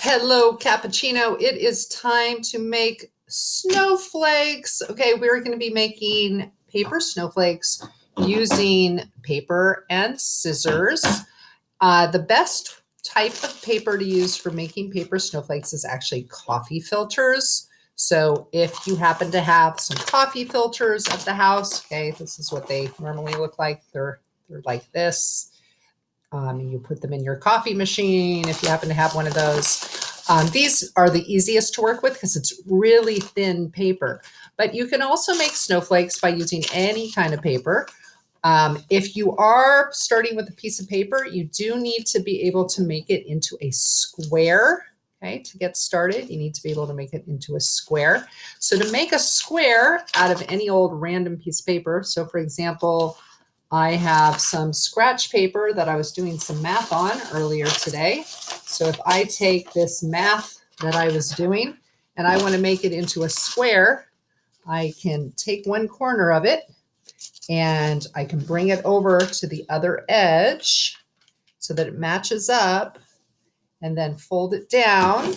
Hello, cappuccino. It is time to make snowflakes. Okay, we're going to be making paper snowflakes using paper and scissors. The best type of paper to use for making paper snowflakes is actually coffee filters. So if you happen to have some coffee filters at the house, okay, this is what they normally look like. They're like this. You put them in your coffee machine if you happen to have one of those. These are the easiest to work with because it's really thin paper. But you can also make snowflakes by using any kind of paper. If you are starting with a piece of paper, you do need to be able to make it into a square. Okay, to get started, you need to be able to make it into a square. So to make a square out of any old random piece of paper, so for example, I have some scratch paper that I was doing some math on earlier today. So if I take this math that I was doing and I want to make it into a square, I can take one corner of it and I can bring it over to the other edge so that it matches up and then fold it down.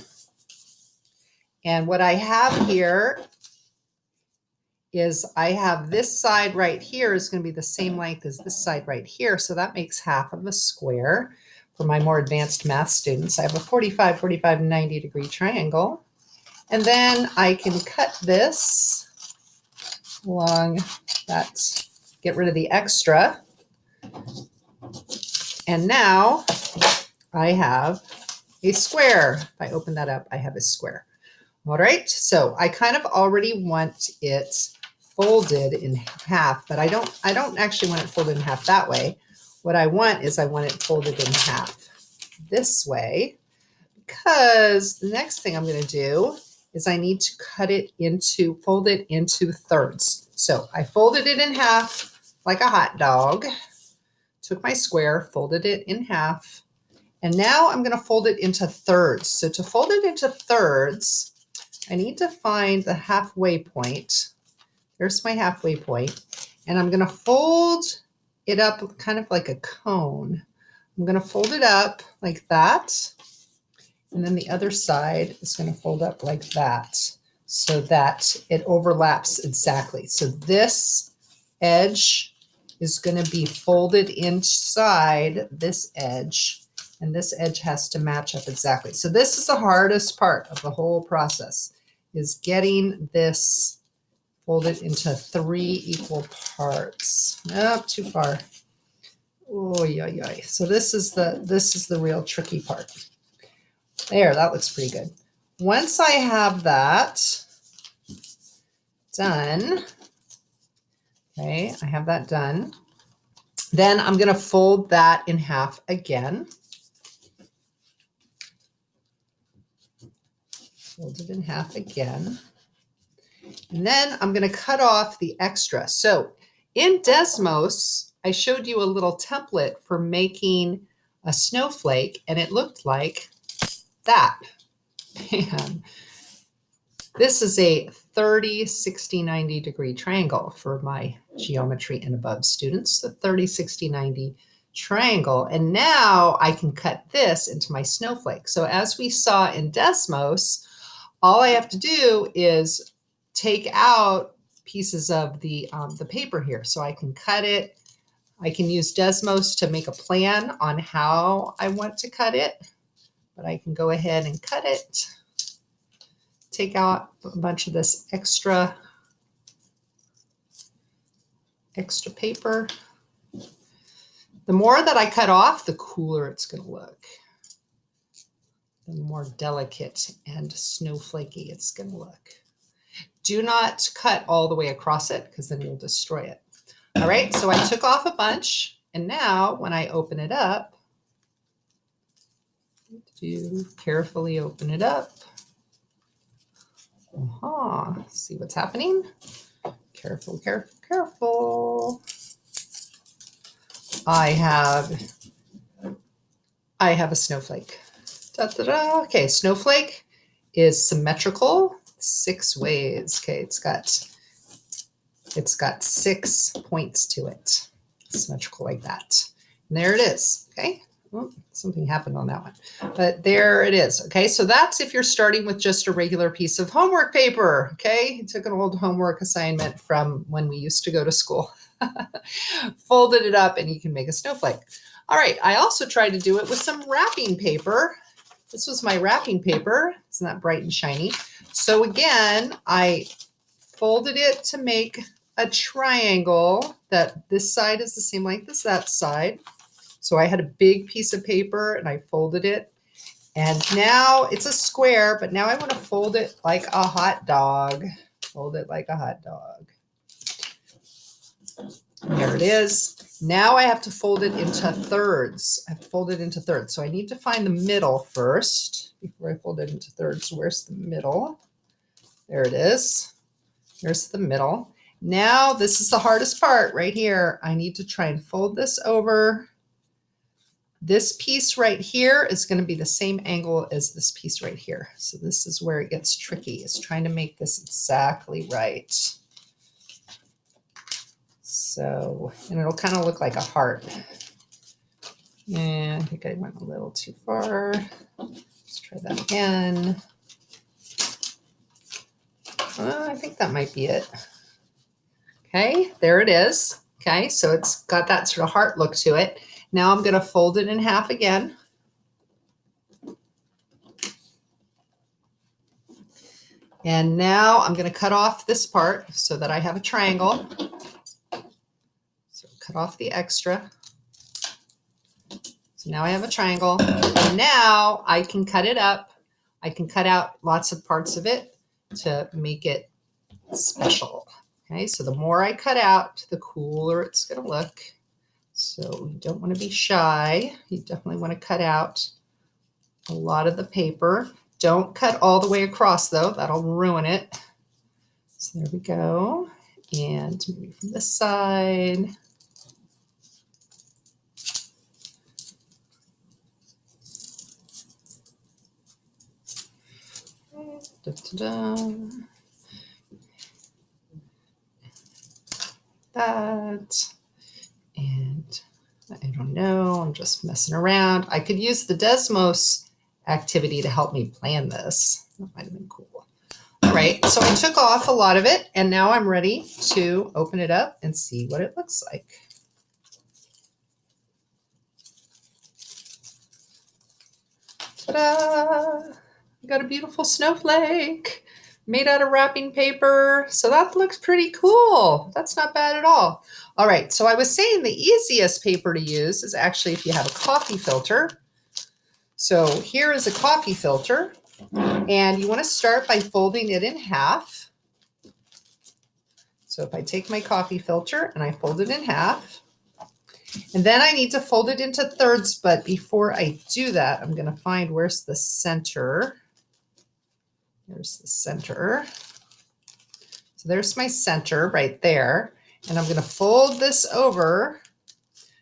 And what I have here is I have this side right here is going to be the same length as this side right here. So that makes half of a square. For my more advanced math students, I have a 45, 45, 90 degree triangle. And then I can cut this along that, get rid of the extra. And now I have a square. If I open that up, I have a square. All right, so I kind of already want it folded in half, but I don't actually want it folded in half that way. What I want is I want it folded in half this way, because the next thing I'm going to do is I need to fold it into thirds. So I folded it in half like a hot dog, took my square, folded it in half, and now I'm going to fold it into thirds. So to fold it into thirds, I need to find the halfway point. There's my halfway point. And I'm going to fold it up kind of like a cone. I'm going to fold it up like that. And then the other side is going to fold up like that so that it overlaps exactly. So this edge is going to be folded inside this edge. And this edge has to match up exactly. So this is the hardest part of the whole process, is getting this folded into 3 equal parts. Nope, too far. Oh, yeah. So this is the real tricky part. There, that looks pretty good. Once I have that done, okay, I have that done, then I'm going to fold that in half again. Fold it in half again. And then I'm going to cut off the extra. So in Desmos, I showed you a little template for making a snowflake, and it looked like that. And this is a 30, 60, 90 degree triangle for my geometry and above students, the 30, 60, 90 triangle. And now I can cut this into my snowflake. So as we saw in Desmos, all I have to do is take out pieces of the paper here. So I can cut it. I can use Desmos to make a plan on how I want to cut it, but I can go ahead and cut it, take out a bunch of this extra paper. The more that I cut off, the cooler it's going to look. The more delicate and snowflakey it's going to look. Do not cut all the way across it because then you'll destroy it. All right, so I took off a bunch, and now when I open it up, carefully open it up. See what's happening? Careful, careful, careful. I have a snowflake. Da-da-da. Okay, snowflake is symmetrical 6 ways. Okay, it's got 6 points to it. Symmetrical like that. And there it is. Okay, Oh, something happened on that one, but there it is. Okay, so that's if you're starting with just a regular piece of homework paper. Okay, you took an old homework assignment from when we used to go to school, folded it up, and you can make a snowflake. All right, I also tried to do it with some wrapping paper. This was my wrapping paper. Isn't that bright and shiny? So again, I folded it to make a triangle that this side is the same length as that side. So I had a big piece of paper and I folded it. And now it's a square, but now I want to fold it like a hot dog. Fold it like a hot dog. There it is. Now I have to fold it into thirds. I have to fold it into thirds. So I need to find the middle first before I fold it into thirds. Where's the middle? There it is. There's the middle. Now this is the hardest part right here. I need to try and fold this over. This piece right here is going to be the same angle as this piece right here. So this is where it gets tricky, is trying to make this exactly right. So, and it'll kind of look like a heart. Yeah, I think I went a little too far. Let's try that again. I think that might be it. Okay, there it is. Okay, so it's got that sort of heart look to it. Now I'm going to fold it in half again. And now I'm going to cut off this part so that I have a triangle. So cut off the extra. So now I have a triangle. And now I can cut it up. I can cut out lots of parts of it to make it special. Okay, so the more I cut out, the cooler it's going to look. So you don't want to be shy. You definitely want to cut out a lot of the paper. Don't cut all the way across though. That'll ruin it. So there we go. And maybe from this side. Da, da, da. That. And I don't know, I'm just messing around. I could use the Desmos activity to help me plan this. That might have been cool. All right, so I took off a lot of it, and now I'm ready to open it up and see what it looks like. Ta-da! I got a beautiful snowflake made out of wrapping paper. So that looks pretty cool. That's not bad at all. All right, so I was saying the easiest paper to use is actually if you have a coffee filter. So here is a coffee filter, and you want to start by folding it in half. So if I take my coffee filter and I fold it in half, and then I need to fold it into thirds, but before I do that, I'm going to find where's the center. There's the center. So there's my center right there. And I'm going to fold this over.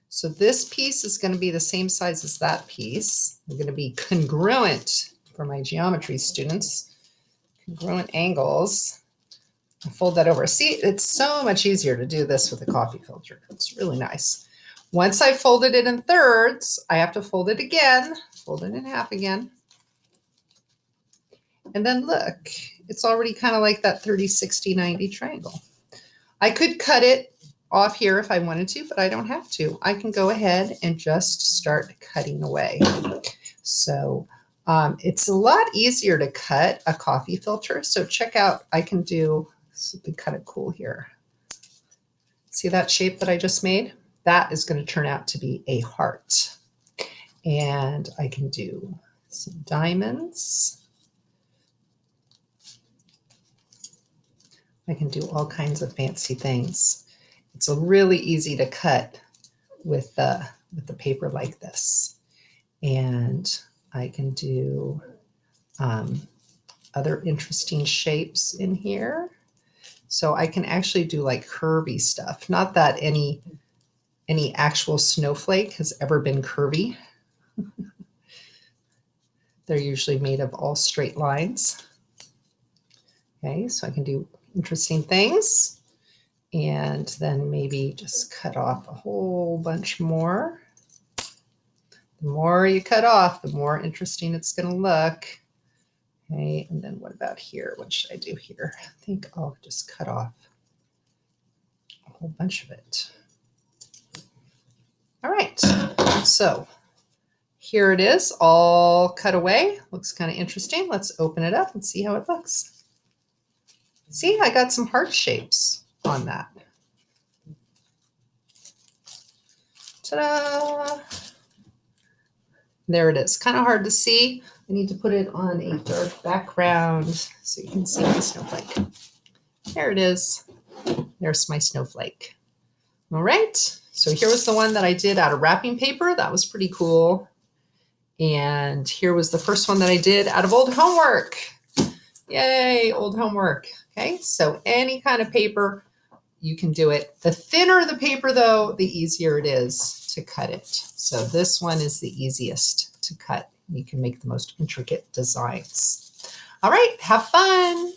So this piece is going to be the same size as that piece. I'm going to be congruent for my geometry students. Congruent angles. I'll fold that over. See, it's so much easier to do this with a coffee filter. It's really nice. Once I folded it in thirds, I have to fold it again. Fold it in half again. And then look, it's already kind of like that 30, 60, 90 triangle. I could cut it off here if I wanted to, but I don't have to. I can go ahead and just start cutting away. So it's a lot easier to cut a coffee filter. So check out, I can do something kind of cool here. See that shape that I just made? That is going to turn out to be a heart. And I can do some diamonds. I can do all kinds of fancy things. It's really easy to cut with the paper like this. And I can do other interesting shapes in here. So I can actually do like curvy stuff. Not that any actual snowflake has ever been curvy. They're usually made of all straight lines. Okay, so I can do interesting things, and then maybe just cut off a whole bunch more. The more you cut off, the more interesting it's going to look. Okay, and then what about here? What should I do here? I think I'll just cut off a whole bunch of it. All right, so here it is, all cut away. Looks kind of interesting. Let's open it up and see how it looks. See, I got some heart shapes on that. Ta-da! There it is. Kind of hard to see. I need to put it on a dark background so you can see my snowflake. There it is. There's my snowflake. All right. So here was the one that I did out of wrapping paper. That was pretty cool. And here was the first one that I did out of old homework. Yay, old homework. Okay, so any kind of paper, you can do it. The thinner the paper, though, the easier it is to cut it. So this one is the easiest to cut. You can make the most intricate designs. All right, have fun.